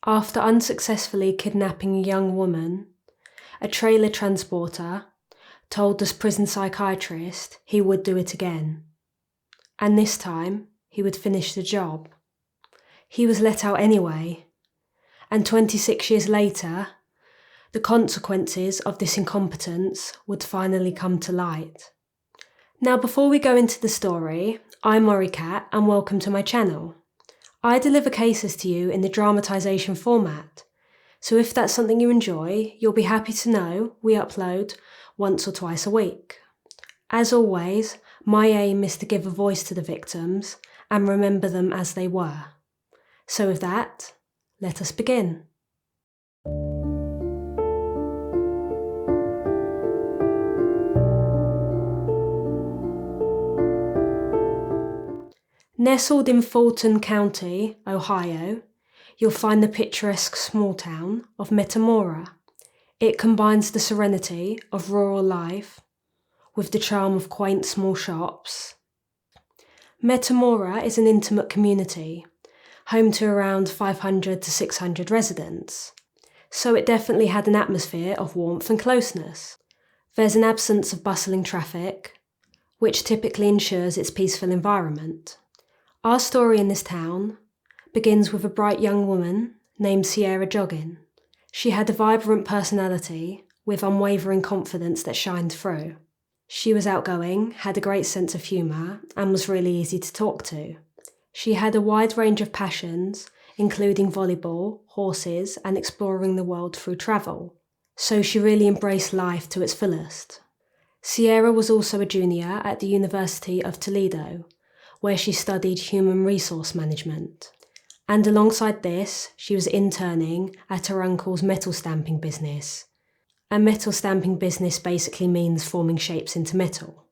After unsuccessfully kidnapping a young woman, a trailer transporter told the prison psychiatrist he would do it again. And this time, he would finish the job. He was let out anyway, and 26 years later, the consequences of this incompetence would finally come to light. Now, before we go into the story, I'm OriKat and welcome to my channel. I deliver cases to you in the dramatisation format, so if that's something you enjoy, you'll be happy to know we upload once or twice a week. As always, my aim is to give a voice to the victims and remember them as they were. So with that, let us begin. Nestled in Fulton County, Ohio, you'll find the picturesque small town of Metamora. It combines the serenity of rural life with the charm of quaint small shops. Metamora is an intimate community, home to around 500 to 600 residents, so it definitely had an atmosphere of warmth and closeness. There's an absence of bustling traffic, which typically ensures its peaceful environment. Our story in this town begins with a bright young woman named Sierah Joughin. She had a vibrant personality with unwavering confidence that shined through. She was outgoing, had a great sense of humour, and was really easy to talk to. She had a wide range of passions, including volleyball, horses, and exploring the world through travel. So she really embraced life to its fullest. Sierah was also a junior at the University of Toledo, where she studied human resource management. And alongside this, she was interning at her uncle's metal stamping business. A metal stamping business basically means forming shapes into metal.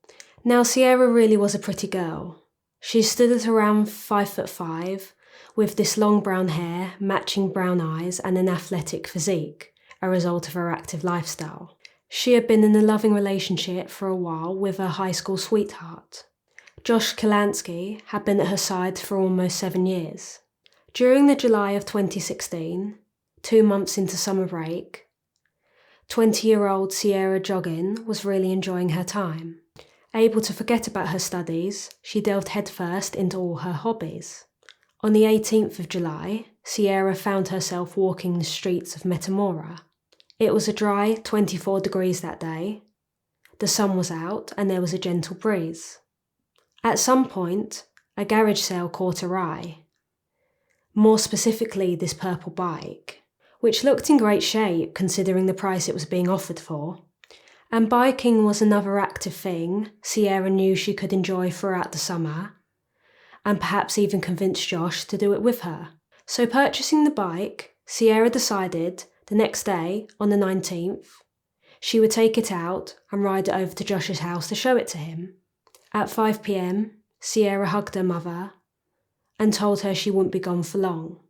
Now, Sierah really was a pretty girl. She stood at around 5'5", with this long brown hair, matching brown eyes, and an athletic physique, a result of her active lifestyle. She had been in a loving relationship for a while with her high school sweetheart. Josh Kalansky had been at her side for almost 7 years. During the July of 2016, 2 months into summer break, 20-year-old Sierah Joughin was really enjoying her time. Able to forget about her studies, she delved headfirst into all her hobbies. On the 18th of July, Sierah found herself walking the streets of Metamora. It was a dry 24 degrees that day. The sun was out and there was a gentle breeze. At some point, a garage sale caught her eye. More specifically, this purple bike, which looked in great shape considering the price it was being offered for. And biking was another active thing Sierah knew she could enjoy throughout the summer, and perhaps even convince Josh to do it with her. So purchasing the bike, Sierah decided the next day, on the 19th, she would take it out and ride it over to Josh's house to show it to him. At 5 p.m, Sierah hugged her mother and told her she wouldn't be gone for long.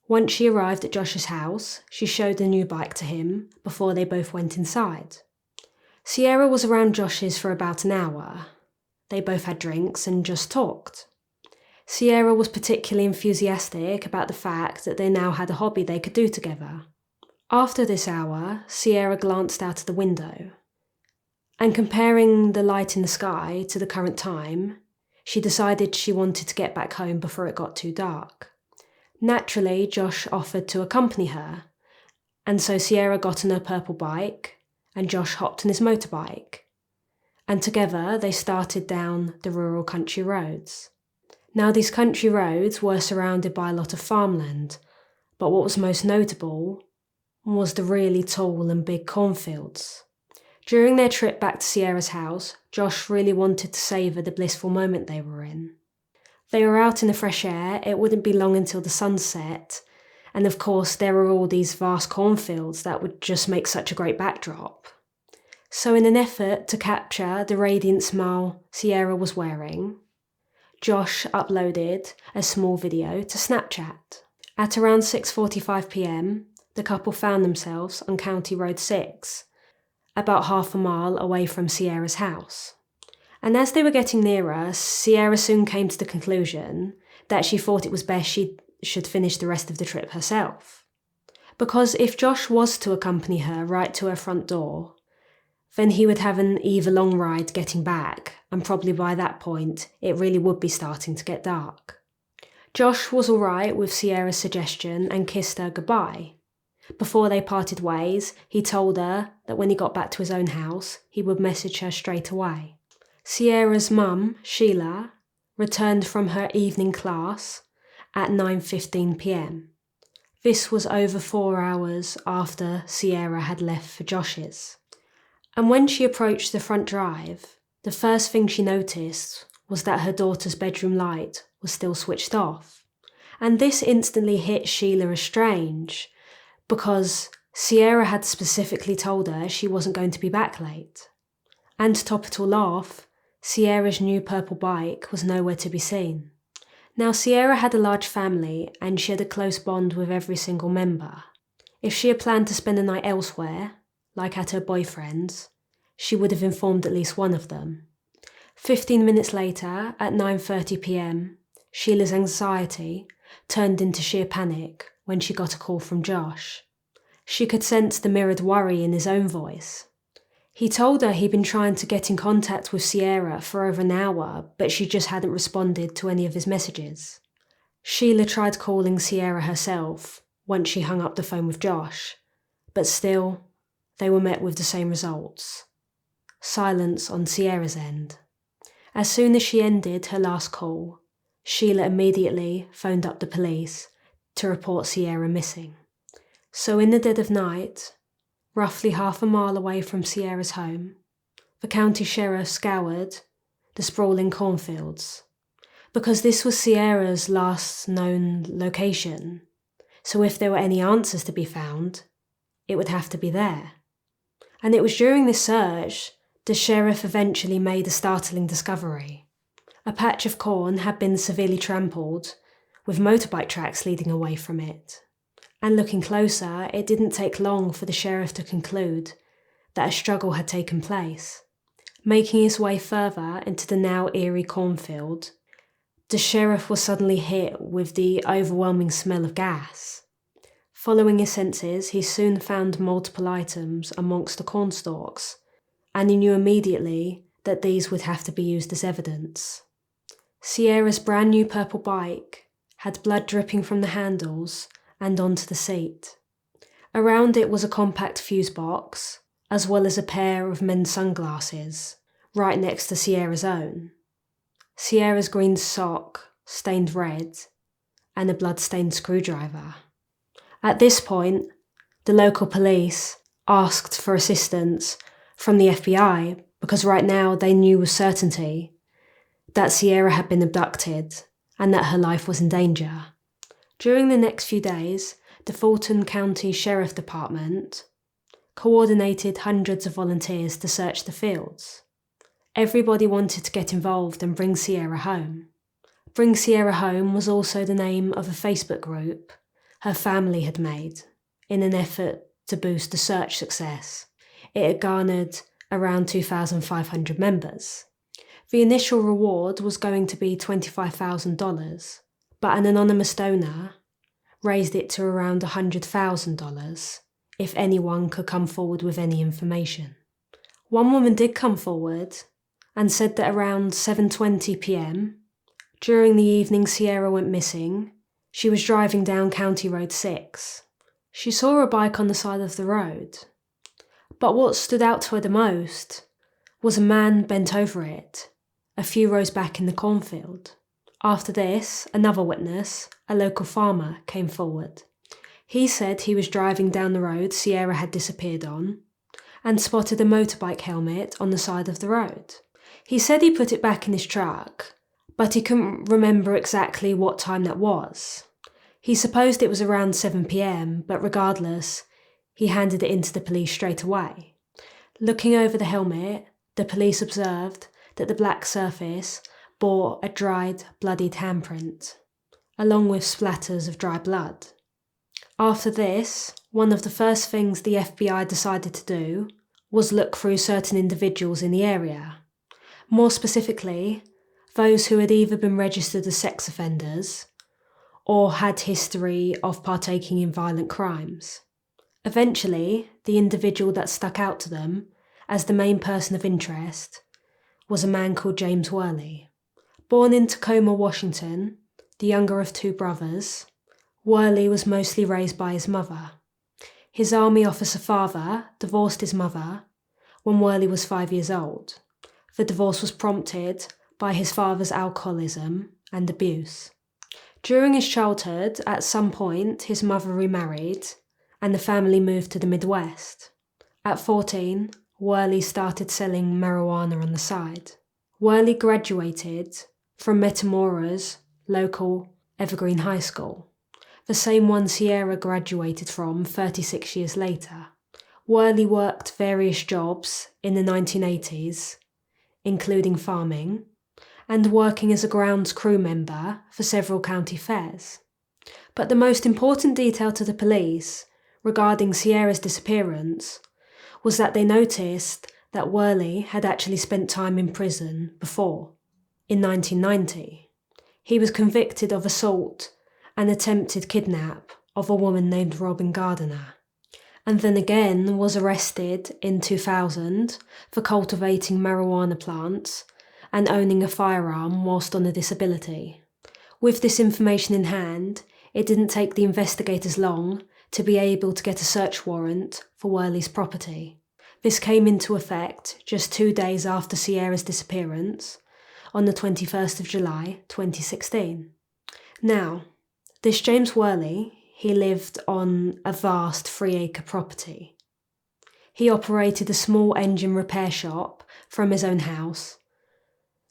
Once she arrived at Josh's house, she showed the new bike to him before they both went inside. Sierah was around Josh's for about an hour. They both had drinks and just talked. Sierah was particularly enthusiastic about the fact that they now had a hobby they could do together. After this hour, Sierah glanced out of the window, and comparing the light in the sky to the current time, she decided she wanted to get back home before it got too dark. Naturally, Josh offered to accompany her, and so Sierah got on her purple bike, and Josh hopped on his motorbike, and together they started down the rural country roads. Now, these country roads were surrounded by a lot of farmland, but what was most notable was the really tall and big cornfields. During their trip back to Sierah's house, Josh really wanted to savour the blissful moment they were in. They were out in the fresh air, it wouldn't be long until the sun set, and of course there were all these vast cornfields that would just make such a great backdrop. So in an effort to capture the radiant smile Sierah was wearing, Josh uploaded a small video to Snapchat. At around 6:45 p.m, the couple found themselves on County Road 6, about half a mile away from Sierah's house. And as they were getting nearer, Sierah soon came to the conclusion that she thought it was best she should finish the rest of the trip herself. Because if Josh was to accompany her right to her front door, then he would have an either long ride getting back, and probably by that point it really would be starting to get dark. Josh was alright with Sierra's suggestion and kissed her goodbye. Before they parted ways, he told her that when he got back to his own house, he would message her straight away. Sierra's mum, Sheila, returned from her evening class at 9:15 p.m. This was over 4 hours after Sierra had left for Josh's. And when she approached the front drive, the first thing she noticed was that her daughter's bedroom light was still switched off. And this instantly hit Sheila as strange, because Sierra had specifically told her she wasn't going to be back late. And to top it all off, Sierra's new purple bike was nowhere to be seen. Now, Sierra had a large family and she had a close bond with every single member. If she had planned to spend the night elsewhere, like at her boyfriend's, she would have informed at least one of them. 15 minutes later, at 9:30 p.m, Sheila's anxiety turned into sheer panic when she got a call from Josh. She could sense the mirrored worry in his own voice. He told her he'd been trying to get in contact with Sierra for over an hour, but she just hadn't responded to any of his messages. Sheila tried calling Sierra herself once she hung up the phone with Josh, but still, they were met with the same results. Silence on Sierra's end. As soon as she ended her last call, Sheila immediately phoned up the police to report Sierra missing. So in the dead of night, roughly half a mile away from Sierra's home, the county sheriff scoured the sprawling cornfields, because this was Sierra's last known location, so if there were any answers to be found, it would have to be there. And it was during this search the sheriff eventually made a startling discovery. A patch of corn had been severely trampled, with motorbike tracks leading away from it. And looking closer, it didn't take long for the sheriff to conclude that a struggle had taken place. Making his way further into the now eerie cornfield, the sheriff was suddenly hit with the overwhelming smell of gas. Following his senses, he soon found multiple items amongst the corn stalks, and he knew immediately that these would have to be used as evidence. Sierra's brand new purple bike had blood dripping from the handles and onto the seat. Around it was a compact fuse box, as well as a pair of men's sunglasses, right next to Sierra's own. Sierra's green sock, stained red, and a blood-stained screwdriver. At this point, the local police asked for assistance from the FBI because right now they knew with certainty that Sierra had been abducted and that her life was in danger. During the next few days, the Fulton County Sheriff Department coordinated hundreds of volunteers to search the fields. Everybody wanted to get involved and bring Sierra home. Bring Sierra Home was also the name of a Facebook group her family had made in an effort to boost the search success. It had garnered around 2,500 members. The initial reward was going to be $25,000, but an anonymous donor raised it to around $100,000 if anyone could come forward with any information. One woman did come forward and said that around 7:20 p.m, during the evening Sierra went missing, she was driving down County Road 6. She saw a bike on the side of the road, but what stood out to her the most was a man bent over it, a few rows back in the cornfield. After this, another witness, a local farmer, came forward. He said he was driving down the road Sierra had disappeared on and spotted a motorbike helmet on the side of the road. He said he put it back in his truck, but he couldn't remember exactly what time that was. He supposed it was around 7 p.m, but regardless, he handed it in to the police straight away. Looking over the helmet, the police observed that the black surface bore a dried, bloodied handprint, along with splatters of dry blood. After this, one of the first things the FBI decided to do was look through certain individuals in the area. More specifically, those who had either been registered as sex offenders or had history of partaking in violent crimes. Eventually, the individual that stuck out to them as the main person of interest was a man called James Worley. Born in Tacoma, Washington, the younger of two brothers, Worley was mostly raised by his mother. His army officer father divorced his mother when Worley was 5 years old. The divorce was prompted by his father's alcoholism and abuse. During his childhood, at some point, his mother remarried and the family moved to the Midwest. At 14, Worley started selling marijuana on the side. Worley graduated from Metamora's local Evergreen High School, the same one Sierah graduated from 36 years later. Worley worked various jobs in the 1980s, including farming, and working as a grounds crew member for several county fairs. But the most important detail to the police regarding Sierah's disappearance was that they noticed that Worley had actually spent time in prison before. In 1990, he was convicted of assault and attempted kidnap of a woman named Robin Gardiner, and then again was arrested in 2000 for cultivating marijuana plants and owning a firearm whilst on a disability. With this information in hand, it didn't take the investigators long to be able to get a search warrant for Worley's property. This came into effect just 2 days after Sierah's disappearance, on the 21st of July 2016. Now, this James Worley, he lived on a vast 3-acre property. He operated a small engine repair shop from his own house,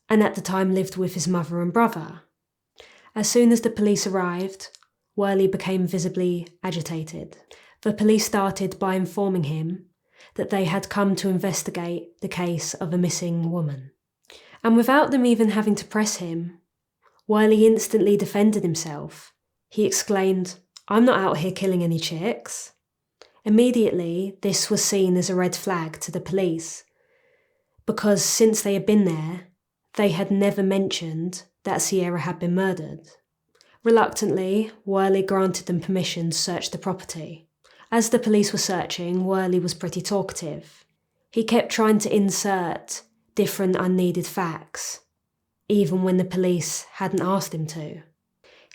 and at the time lived with his mother and brother. As soon as the police arrived, Worley became visibly agitated. The police started by informing him that they had come to investigate the case of a missing woman. And without them even having to press him, Worley instantly defended himself. He exclaimed, "I'm not out here killing any chicks." Immediately, this was seen as a red flag to the police, because since they had been there, they had never mentioned that Sierah had been murdered. Reluctantly, Worley granted them permission to search the property. As the police were searching, Worley was pretty talkative. He kept trying to insert different unneeded facts, even when the police hadn't asked him to.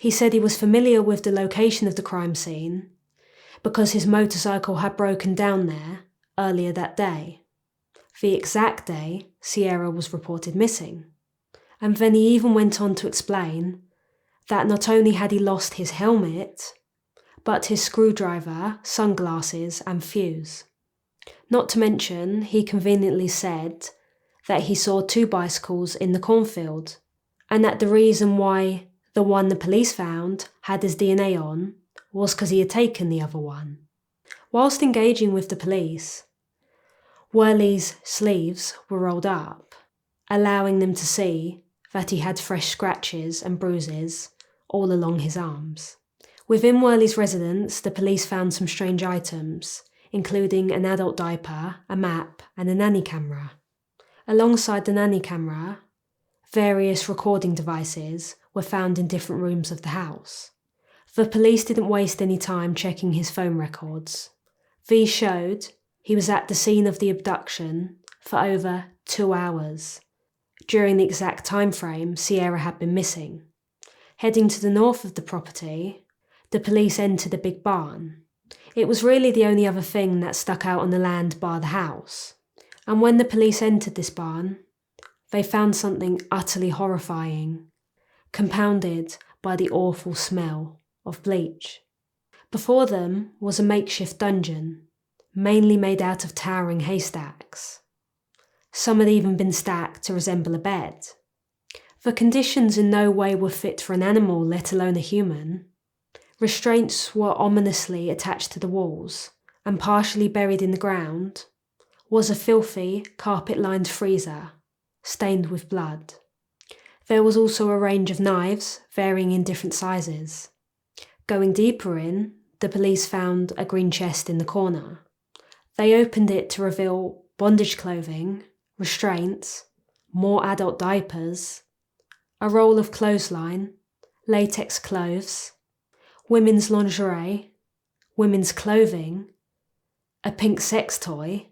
He said he was familiar with the location of the crime scene because his motorcycle had broken down there earlier that day, the exact day Sierah was reported missing. And then he even went on to explain that not only had he lost his helmet, but his screwdriver, sunglasses and fuse. Not to mention, he conveniently said that he saw 2 bicycles in the cornfield, and that the reason why the one the police found had his DNA on was because he had taken the other one. Whilst engaging with the police, Worley's sleeves were rolled up, allowing them to see that he had fresh scratches and bruises all along his arms. Within Worley's residence, the police found some strange items, including an adult diaper, a map, and a nanny camera. Alongside the nanny camera, various recording devices were found in different rooms of the house. The police didn't waste any time checking his phone records. These showed he was at the scene of the abduction for over 2 hours, during the exact time frame Sierah had been missing. Heading to the north of the property, the police entered a big barn. It was really the only other thing that stuck out on the land bar the house. And when the police entered this barn, they found something utterly horrifying, compounded by the awful smell of bleach. Before them was a makeshift dungeon, mainly made out of towering haystacks. Some had even been stacked to resemble a bed. The conditions in no way were fit for an animal, let alone a human. Restraints were ominously attached to the walls, and partially buried in the ground was a filthy, carpet-lined freezer, stained with blood. There was also a range of knives, varying in different sizes. Going deeper in, the police found a green chest in the corner. They opened it to reveal bondage clothing, restraints, more adult diapers, a roll of clothesline, latex clothes, women's lingerie, women's clothing, a pink sex toy,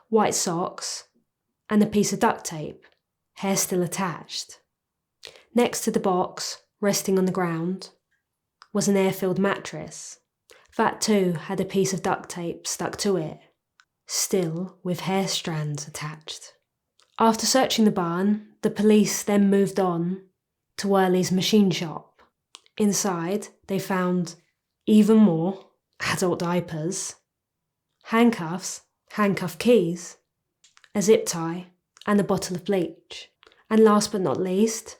white socks, and a piece of duct tape, hair still attached. Next to the box, resting on the ground, was an air-filled mattress. That too had a piece of duct tape stuck to it, still with hair strands attached. After searching the barn, the police then moved on to Worley's machine shop. Inside, they found even more adult diapers, handcuffs, handcuff keys, a zip tie, and a bottle of bleach. And last but not least,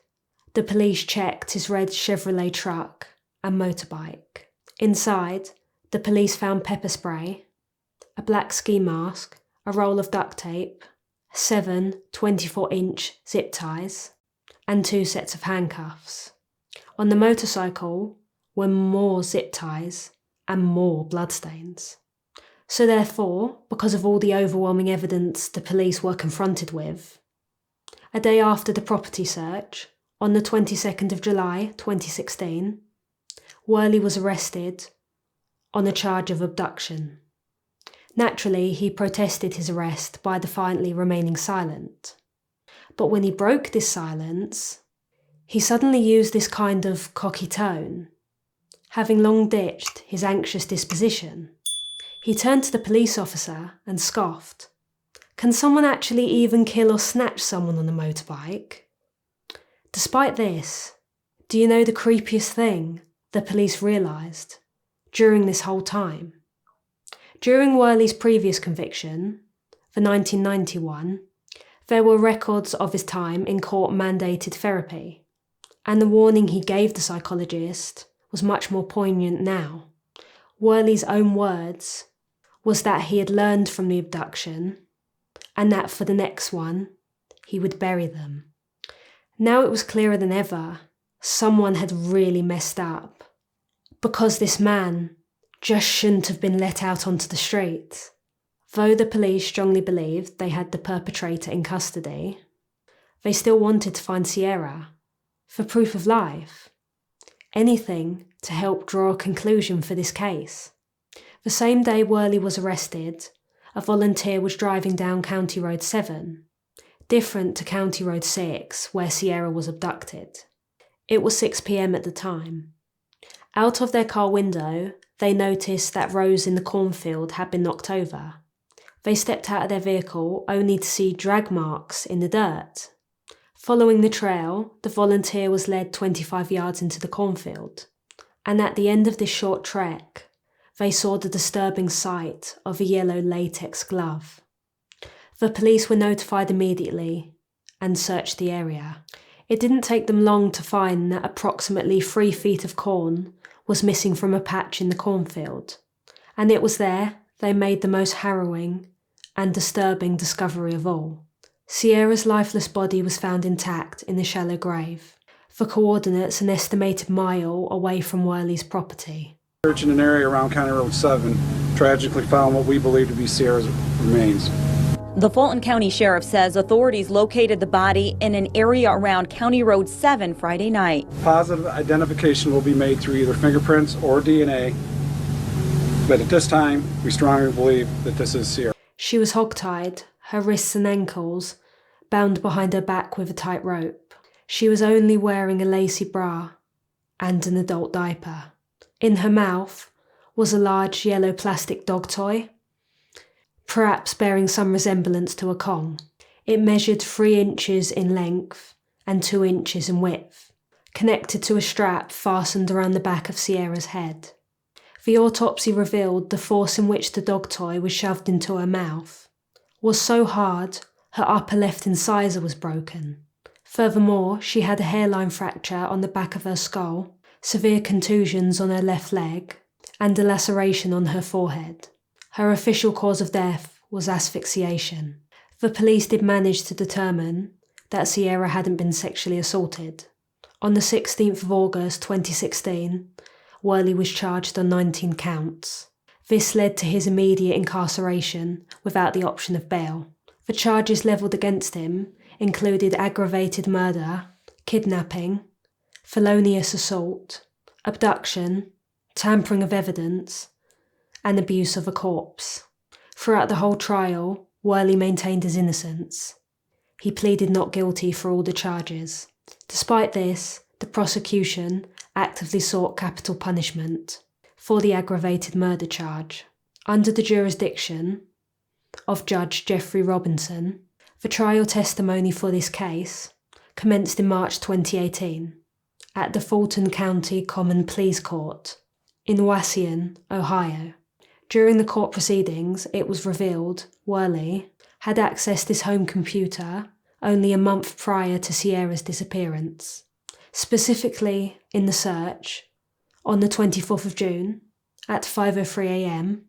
the police checked his red Chevrolet truck and motorbike. Inside, the police found pepper spray, a black ski mask, a roll of duct tape, 7 24-inch zip ties, and 2 sets of handcuffs. On the motorcycle were more zip ties and more bloodstains. So therefore, because of all the overwhelming evidence the police were confronted with, a day after the property search, on the 22nd of July 2016, Worley was arrested on a charge of abduction. Naturally, he protested his arrest by defiantly remaining silent. But when he broke this silence, he suddenly used this kind of cocky tone. Having long ditched his anxious disposition, he turned to the police officer and scoffed. Can someone actually even kill or snatch someone on a motorbike? Despite this, do you know the creepiest thing the police realised during this whole time? During Worley's previous conviction, the 1991, there were records of his time in court-mandated therapy, and the warning he gave the psychologist was much more poignant now. Worley's own words was that he had learned from the abduction and that for the next one, he would bury them. Now it was clearer than ever, someone had really messed up, because this man just shouldn't have been let out onto the street. Though the police strongly believed they had the perpetrator in custody, they still wanted to find Sierah for proof of life. Anything to help draw a conclusion for this case. The same day Worley was arrested, a volunteer was driving down County Road 7, different to County Road 6 where Sierah was abducted. It was 6 p.m. at the time. Out of their car window, they noticed that rows in the cornfield had been knocked over. They stepped out of their vehicle only to see drag marks in the dirt. Following the trail, the volunteer was led 25 yards into the cornfield, and at the end of this short trek, they saw the disturbing sight of a yellow latex glove. The police were notified immediately and searched the area. It didn't take them long to find that approximately 3 feet of corn was missing from a patch in the cornfield, and it was there they made the most harrowing and disturbing discovery of all. Sierah's lifeless body was found intact in a shallow grave, the coordinates an estimated mile away from Worley's property. Search in an area around County Road 7 tragically found what we believe to be Sierra's remains. The Fulton County Sheriff says authorities located the body in an area around County Road 7 Friday night. Positive identification will be made through either fingerprints or DNA, but at this time, we strongly believe that this is Sierra. She was hogtied, her wrists and ankles bound behind her back with a tight rope. She was only wearing a lacy bra and an adult diaper. In her mouth was a large yellow plastic dog toy, perhaps bearing some resemblance to a Kong. It measured 3 inches in length and 2 inches in width, connected to a strap fastened around the back of Sierra's head. The autopsy revealed the force in which the dog toy was shoved into her mouth was so hard her upper left incisor was broken. Furthermore, she had a hairline fracture on the back of her skull, severe contusions on her left leg, and a laceration on her forehead. Her official cause of death was asphyxiation. The police did manage to determine that Sierah hadn't been sexually assaulted. On the 16th of August 2016, Worley was charged on 19 counts. This led to his immediate incarceration without the option of bail. The charges levelled against him included aggravated murder, kidnapping, felonious assault, abduction, tampering of evidence, and abuse of a corpse. Throughout the whole trial, Worley maintained his innocence. He pleaded not guilty for all the charges. Despite this, the prosecution actively sought capital punishment for the aggravated murder charge. Under the jurisdiction of Judge Jeffrey Robinson, the trial testimony for this case commenced in March 2018 at the Fulton County Common Pleas Court in Waukegan, Ohio. During the court proceedings, it was revealed Worley had accessed his home computer only a month prior to Sierra's disappearance. Specifically, in the search, on the 24th of June, at 5:03 a.m,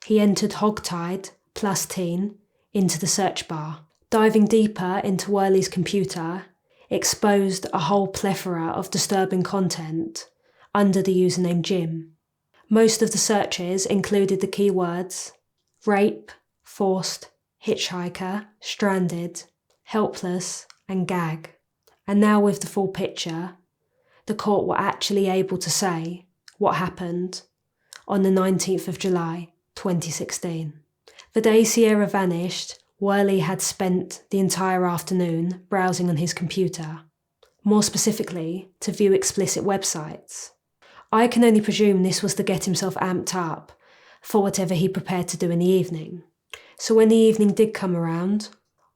he entered Hogtied plus teen into the search bar. Diving deeper into Worley's computer exposed a whole plethora of disturbing content under the username Jim. Most of the searches included the keywords rape, forced, hitchhiker, stranded, helpless, and gag. And now with the full picture, the court were actually able to say what happened on the 19th of July, 2016. The day Sierra vanished, Worley had spent the entire afternoon browsing on his computer, more specifically to view explicit websites. I can only presume this was to get himself amped up for whatever he prepared to do in the evening. So when the evening did come around,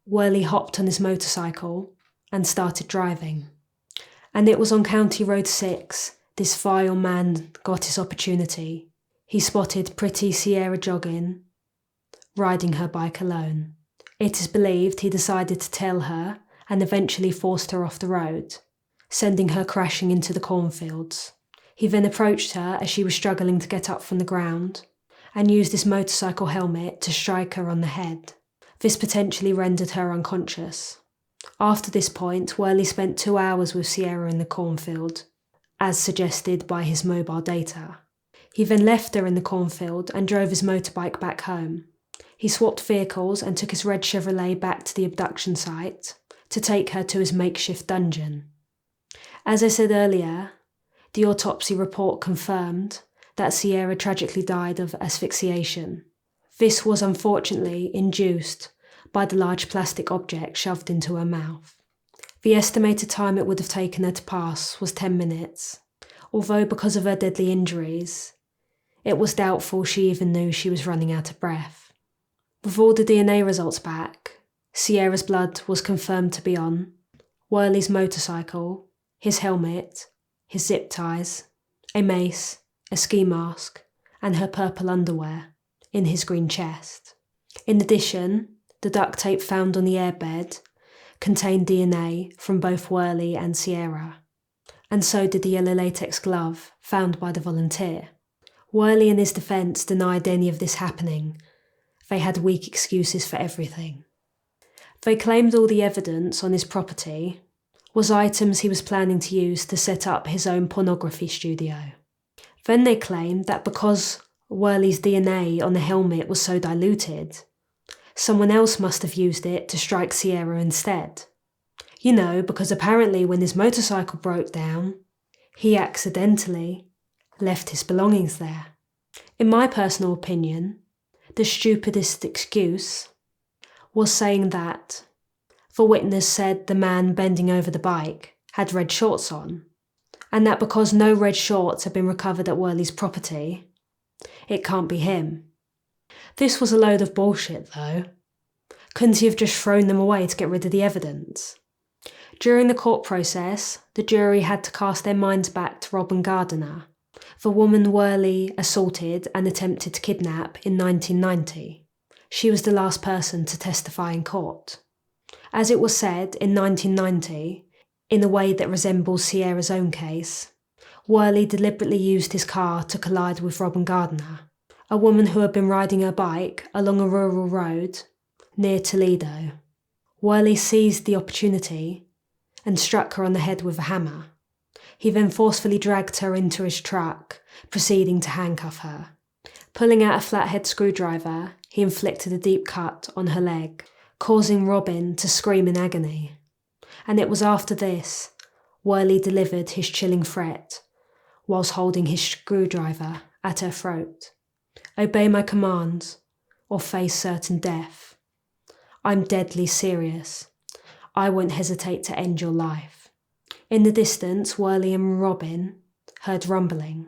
Worley hopped on his motorcycle and started driving. And it was on County Road 6 this vile man got his opportunity. He spotted pretty Sierah Joughin riding her bike alone. It is believed he decided to tell her and eventually forced her off the road, sending her crashing into the cornfields. He then approached her as she was struggling to get up from the ground and used his motorcycle helmet to strike her on the head. This potentially rendered her unconscious. After this point, Worley spent 2 hours with Sierra in the cornfield, as suggested by his mobile data. He then left her in the cornfield and drove his motorbike back home. He swapped vehicles and took his red Chevrolet back to the abduction site to take her to his makeshift dungeon. As I said earlier, the autopsy report confirmed that Sierra tragically died of asphyxiation. This was unfortunately induced by the large plastic object shoved into her mouth. The estimated time it would have taken her to pass was 10 minutes, although because of her deadly injuries, it was doubtful she even knew she was running out of breath. With all the DNA results back, Sierra's blood was confirmed to be on Worley's motorcycle, his helmet, his zip ties, a mace, a ski mask, and her purple underwear in his green chest. In addition, the duct tape found on the airbed contained DNA from both Worley and Sierra, and so did the yellow latex glove found by the volunteer. Worley in his defence denied any of this happening. They had weak excuses for everything. They claimed all the evidence on his property was items he was planning to use to set up his own pornography studio. Then they claimed that because Worley's DNA on the helmet was so diluted, someone else must have used it to strike Sierra instead. You know, because apparently when his motorcycle broke down, he accidentally left his belongings there. In my personal opinion, the stupidest excuse was saying that the witness said the man bending over the bike had red shorts on, and that because no red shorts had been recovered at Worley's property, it can't be him. This was a load of bullshit though. Couldn't he have just thrown them away to get rid of the evidence? During the court process, the jury had to cast their minds back to Robin Gardiner, the woman Worley assaulted and attempted to kidnap in 1990. She was the last person to testify in court. As it was said in 1990, in a way that resembles Sierra's own case, Worley deliberately used his car to collide with Robin Gardiner, a woman who had been riding her bike along a rural road near Toledo. Worley seized the opportunity and struck her on the head with a hammer. He then forcefully dragged her into his truck, proceeding to handcuff her. Pulling out a flathead screwdriver, he inflicted a deep cut on her leg, causing Robin to scream in agony. And it was after this, Worley delivered his chilling threat, whilst holding his screwdriver at her throat. Obey my commands, or face certain death. I'm deadly serious. I won't hesitate to end your life. In the distance, Worley and Robin heard rumbling,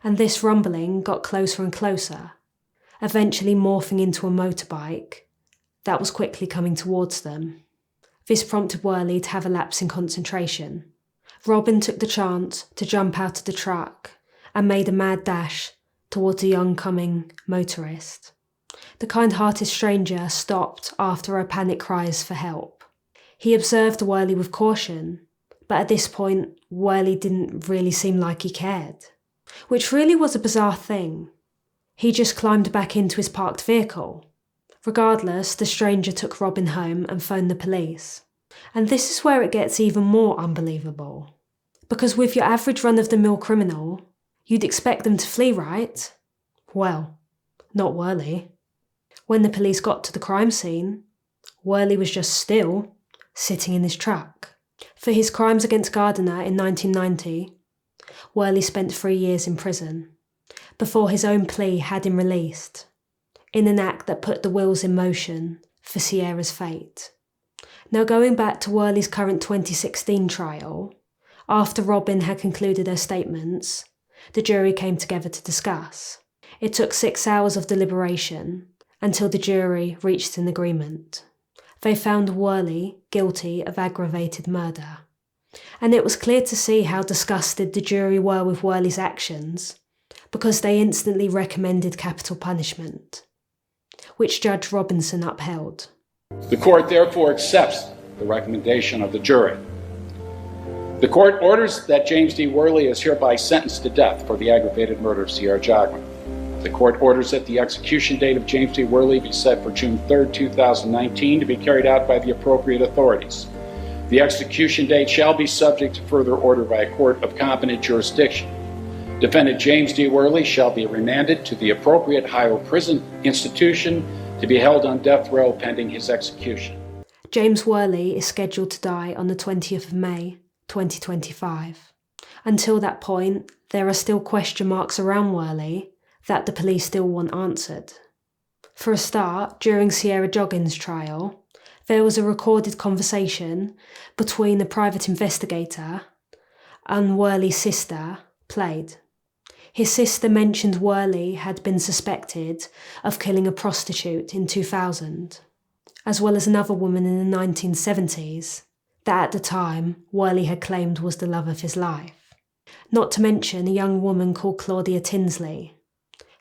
and this rumbling got closer and closer, eventually morphing into a motorbike that was quickly coming towards them. This prompted Worley to have a lapse in concentration. Robin took the chance to jump out of the truck and made a mad dash towards the oncoming motorist. The kind-hearted stranger stopped after her panic cries for help. He observed Worley with caution, but at this point, Worley didn't really seem like he cared, which really was a bizarre thing. He just climbed back into his parked vehicle. Regardless, the stranger took Robin home and phoned the police. And this is where it gets even more unbelievable. Because with your average run-of-the-mill criminal, you'd expect them to flee, right? Well, not Worley. When the police got to the crime scene, Worley was just still sitting in his truck. For his crimes against Gardiner in 1990, Worley spent 3 years in prison, before his own plea had him released, in an act that put the wheels in motion for Sierah's fate. Now going back to Worley's current 2016 trial, after Robin had concluded her statements, the jury came together to discuss. It took 6 hours of deliberation until the jury reached an agreement. They found Worley guilty of aggravated murder. And it was clear to see how disgusted the jury were with Worley's actions, because they instantly recommended capital punishment, which Judge Robinson upheld. The court therefore accepts the recommendation of the jury. The court orders that James D. Worley is hereby sentenced to death for the aggravated murder of Sierah Joughin. The court orders that the execution date of James D. Worley be set for June 3, 2019 to be carried out by the appropriate authorities. The execution date shall be subject to further order by a court of competent jurisdiction. Defendant James D. Worley shall be remanded to the appropriate higher prison institution to be held on death row pending his execution. James Worley is scheduled to die on the 20th of May, 2025. Until that point, there are still question marks around Worley that the police still want answered. For a start, during Sierah Joughin's trial, there was a recorded conversation between a private investigator and Worley's sister, Plaid. His sister mentioned Worley had been suspected of killing a prostitute in 2000, as well as another woman in the 1970s that at the time Worley had claimed was the love of his life. Not to mention a young woman called Claudia Tinsley,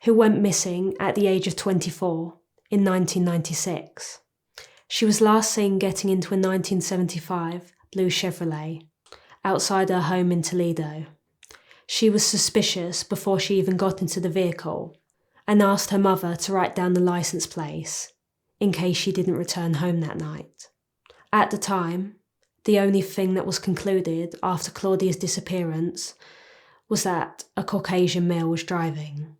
who went missing at the age of 24 in 1996. She was last seen getting into a 1975 blue Chevrolet outside her home in Toledo. She was suspicious before she even got into the vehicle and asked her mother to write down the license plate in case she didn't return home that night. At the time, the only thing that was concluded after Claudia's disappearance was that a Caucasian male was driving.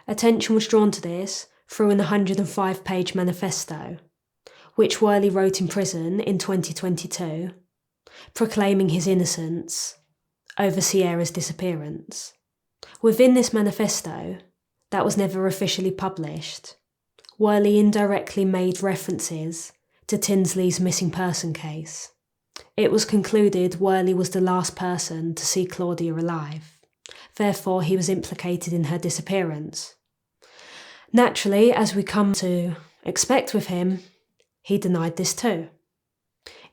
Attention was drawn to this through an 105-page manifesto, which Worley wrote in prison in 2022, proclaiming his innocence over Sierah's disappearance. Within this manifesto, that was never officially published, Worley indirectly made references to Tinsley's missing person case. It was concluded Worley was the last person to see Claudia alive. Therefore, he was implicated in her disappearance. Naturally, as we come to expect with him, he denied this too.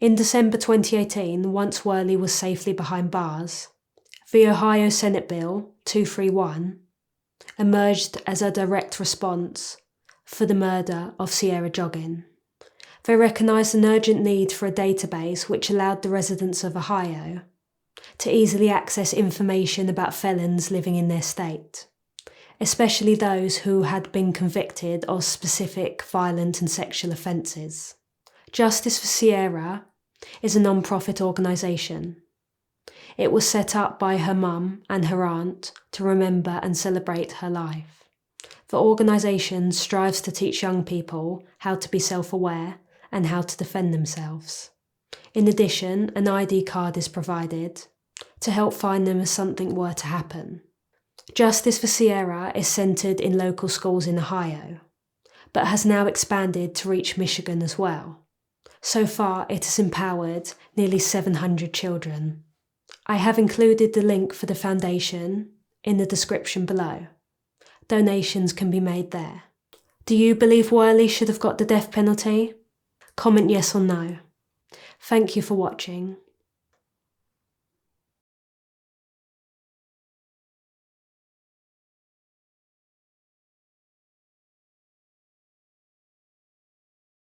In December 2018, once Worley was safely behind bars, the Ohio Senate Bill 231 emerged as a direct response for the murder of Sierah Joughin. They recognised an urgent need for a database which allowed the residents of Ohio to easily access information about felons living in their state, especially those who had been convicted of specific violent and sexual offences. Justice for Sierah is a non-profit organisation. It was set up by her mum and her aunt to remember and celebrate her life. The organisation strives to teach young people how to be self-aware and how to defend themselves. In addition, an ID card is provided to help find them if something were to happen. Justice for Sierah is centred in local schools in Ohio, but has now expanded to reach Michigan as well. So far, it has empowered nearly 700 children. I have included the link for the foundation in the description below. Donations can be made there. Do you believe Worley should have got the death penalty? Comment yes or no. Thank you for watching.